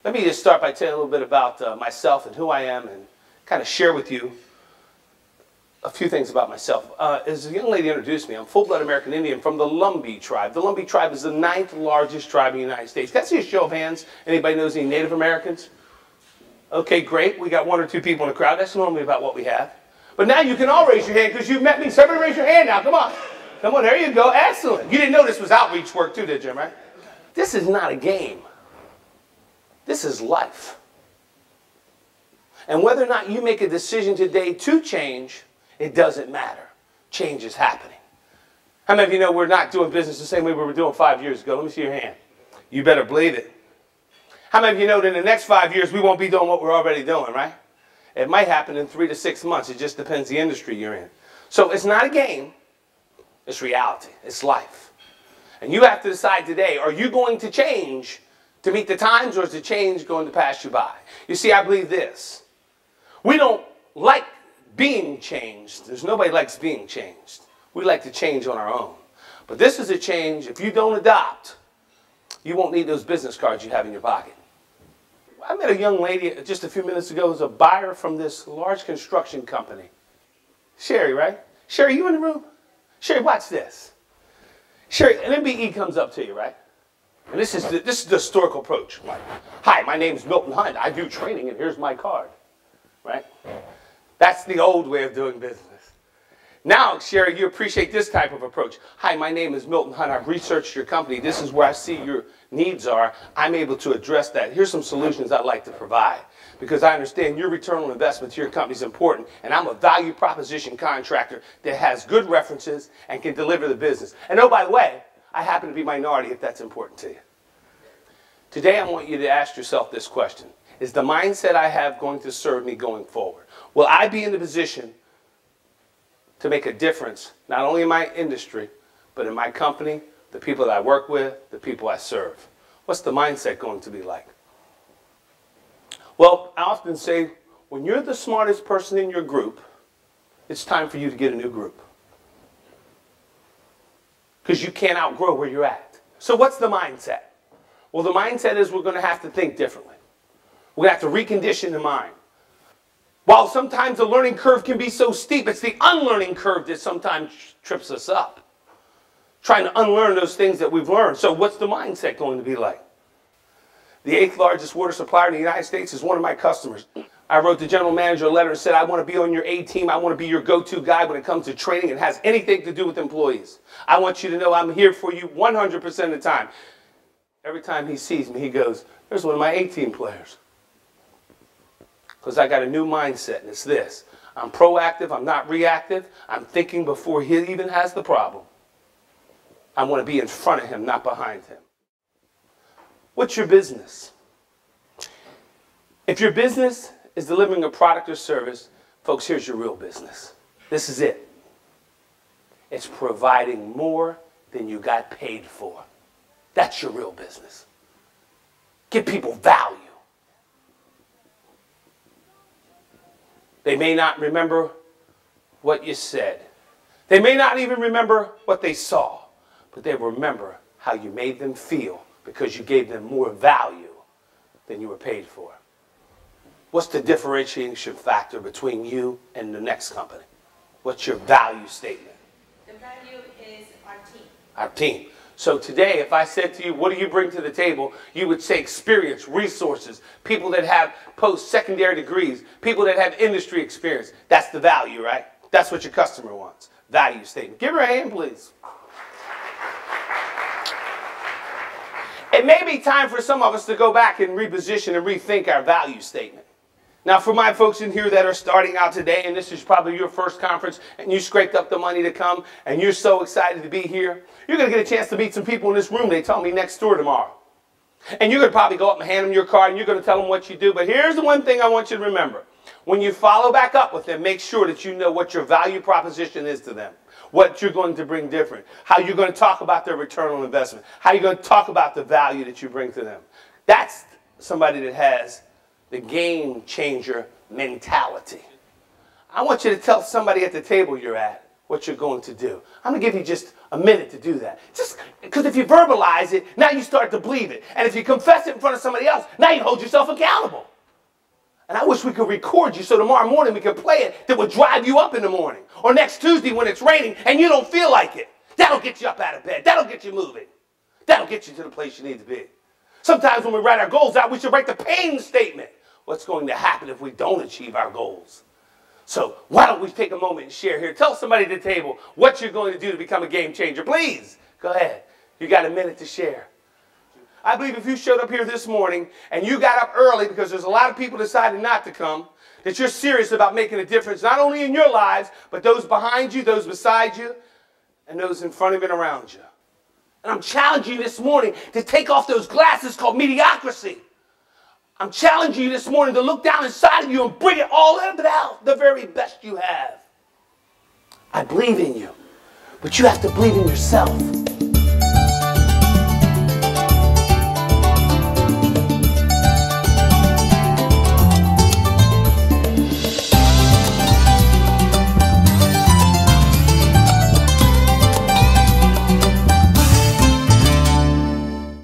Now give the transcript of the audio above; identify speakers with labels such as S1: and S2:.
S1: Let me just start by telling a little bit about myself and who I am and kind of share with you a few things about myself. As a young lady introduced me, I'm full-blood American Indian from the Lumbee tribe. The Lumbee tribe is the 9th largest tribe in the United States. Can I see a show of hands? Anybody knows any Native Americans? Okay, great. We got 1 or 2 people in the crowd. That's normally about what we have. But now you can all raise your hand because you've met me. Somebody raise your hand now. Come on. Come on, there you go. Excellent. You didn't know this was outreach work too, did you, right? This is not a game. This is life. And whether or not you make a decision today to change, it doesn't matter. Change is happening. How many of you know we're not doing business the same way we were doing 5 years ago? Let me see your hand. You better believe it. How many of you know that in the next 5 years we won't be doing what we're already doing, right? It might happen in 3 to 6 months. It just depends the industry you're in. So it's not a game. It's reality. It's life. And you have to decide today, are you going to change to meet the times, or is the change going to pass you by? You see, I believe this. We don't like being changed. There's nobody likes being changed. We like to change on our own. But this is a change. If you don't adopt, you won't need those business cards you have in your pocket. I met a young lady just a few minutes ago who's a buyer from this large construction company. Sherry, right? Sherry, you in the room? Sherry, watch this. Sherry, an MBE comes up to you, right? And this is the historical approach. Like, hi, my name is Milton Hunt. I do training, and here's my card. Right? That's the old way of doing business. Now, Sherry, you appreciate this type of approach. Hi, my name is Milton Hunt. I've researched your company. This is where I see your needs are. I'm able to address that. Here's some solutions I'd like to provide. Because I understand your return on investment to your company is important. And I'm a value proposition contractor that has good references and can deliver the business. And oh, by the way, I happen to be minority if that's important to you. Today, I want you to ask yourself this question. Is the mindset I have going to serve me going forward? Will I be in the position to make a difference, not only in my industry, but in my company, the people that I work with, the people I serve? What's the mindset going to be like? Well, I often say, when you're the smartest person in your group, it's time for you to get a new group. Because you can't outgrow where you're at. So what's the mindset? Well, the mindset is we're going to have to think differently. We're going to have to recondition the mind. While sometimes the learning curve can be so steep, it's the unlearning curve that sometimes trips us up. Trying to unlearn those things that we've learned. So what's the mindset going to be like? The 8th largest water supplier in the United States is one of my customers. I wrote the general manager a letter and said, I want to be on your A team. I want to be your go-to guy when it comes to training and has anything to do with employees. I want you to know I'm here for you 100% of the time. Every time he sees me, he goes, there's one of my A team players. Because I got a new mindset, and it's this. I'm proactive. I'm not reactive. I'm thinking before he even has the problem. I want to be in front of him, not behind him. What's your business? If your business is delivering a product or service, folks, here's your real business. This is it. It's providing more than you got paid for. That's your real business. Give people value. They may not remember what you said. They may not even remember what they saw, but they remember how you made them feel because you gave them more value than you were paid for. What's the differentiation factor between you and the next company? What's your value statement?
S2: The value is our team.
S1: Our team. So today, if I said to you, what do you bring to the table? You would say experience, resources, people that have post-secondary degrees, people that have industry experience. That's the value, right? That's what your customer wants. Value statement. Give her a hand, please. It may be time for some of us to go back and reposition and rethink our value statement. Now, for my folks in here that are starting out today, and this is probably your first conference, and you scraped up the money to come, and you're so excited to be here, you're going to get a chance to meet some people in this room, they tell me, next door tomorrow. And you're going to probably go up and hand them your card, and you're going to tell them what you do. But here's the one thing I want you to remember. When you follow back up with them, make sure that you know what your value proposition is to them, what you're going to bring different, how you're going to talk about their return on investment, how you're going to talk about the value that you bring to them. That's somebody that has the game changer mentality. I want you to tell somebody at the table you're at, what you're going to do. I'm going to give you just a minute to do that. Just because if you verbalize it, now you start to believe it. And if you confess it in front of somebody else, now you hold yourself accountable. And I wish we could record you so tomorrow morning we could play it that would drive you up in the morning. Or next Tuesday when it's raining and you don't feel like it. That'll get you up out of bed. That'll get you moving. That'll get you to the place you need to be. Sometimes when we write our goals out, we should write the pain statement. What's going to happen if we don't achieve our goals? So why don't we take a moment and share here. Tell somebody at the table what you're going to do to become a game changer. Please, go ahead. You got a minute to share. I believe if you showed up here this morning and you got up early because there's a lot of people deciding not to come, that you're serious about making a difference, not only in your lives, but those behind you, those beside you, and those in front of and around you. And I'm challenging you this morning to take off those glasses called mediocrity. I'm challenging you this morning to look down inside of you and bring it all out, the very best you have. I believe in you, but you have to believe in yourself.